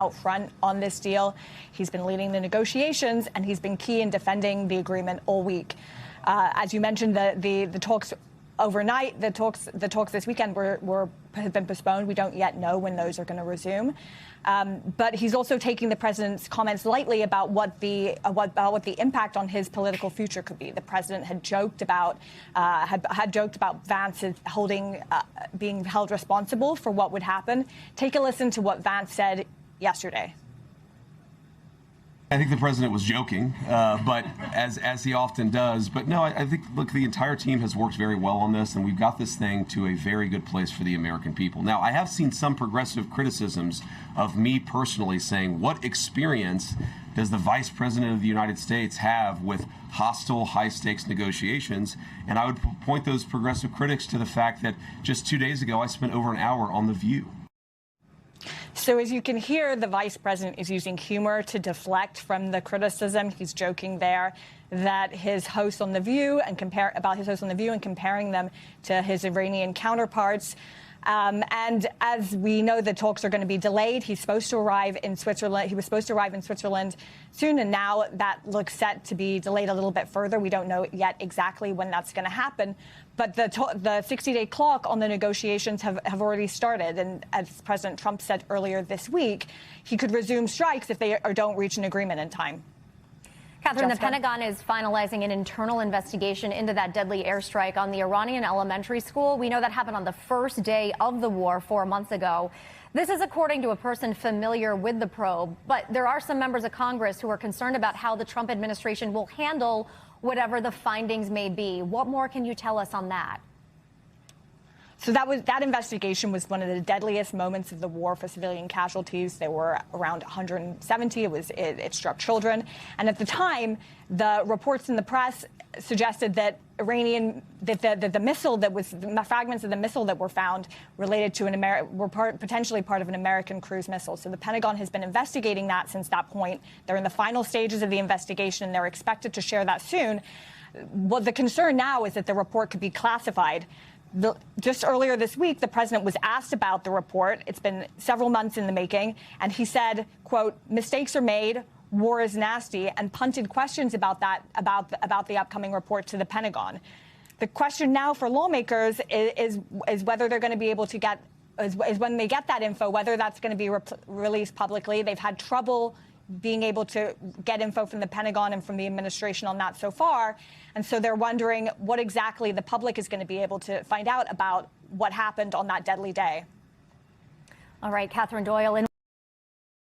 out front on this deal. He's been leading the negotiations, and he's been key in defending the agreement all week. As you mentioned, the talks overnight, the talks this weekend have been postponed. We don't yet know when those are going to resume. But he's also taking the president's comments lightly about what the impact on his political future could be. The president had joked about Vance being held responsible for what would happen. Take a listen to what Vance said yesterday. I think the president was joking, but as he often does. But no, I think, look, the entire team has worked very well on this, and we've got this thing to a very good place for the American people. Now, I have seen some progressive criticisms of me personally saying, what experience does the Vice President of the United States have with hostile, high-stakes negotiations? And I would point those progressive critics to the fact that just 2 days ago, I spent over an hour on The View. So as you can hear, the vice president is using humor to deflect from the criticism. He's joking there that his host on The View and comparing them to his Iranian counterparts. And as we know, the talks are going to be delayed. He's supposed to arrive in Switzerland. He was supposed to arrive in Switzerland soon, and now that looks set to be delayed a little bit further. We don't know yet exactly when that's going to happen. But the 60-day clock on the negotiations have already started. And as President Trump said earlier this week, he could resume strikes if they don't reach an agreement in time. Catherine, the Pentagon is finalizing an internal investigation into that deadly airstrike on the Iranian elementary school. We know that happened on the first day of the war 4 months ago. This is according to a person familiar with the probe. But there are some members of Congress who are concerned about how the Trump administration will handle whatever the findings may be. What more can you tell us on that? So that investigation was one of the deadliest moments of the war for civilian casualties. There were around 170. It struck children. And at the time, the reports in the press suggested that the missile that was the fragments of the missile that were found related to potentially part of an American cruise missile. So the Pentagon has been investigating that since that point. They're in the final stages of the investigation, and they're expected to share that soon. Well, the concern now is that the report could be classified. Just earlier this week, the president was asked about the report. It's been several months in the making, and he said, quote, "Mistakes are made, war is nasty," and punted questions about the upcoming report to the Pentagon. The question now for lawmakers is whether they're going to be able to get, is when they get that info, whether that's going to be released publicly. They've had trouble being able to get info from the Pentagon and from the administration on that so far. And so they're wondering what exactly the public is going to be able to find out about what happened on that deadly day. All right, Catherine Doyle.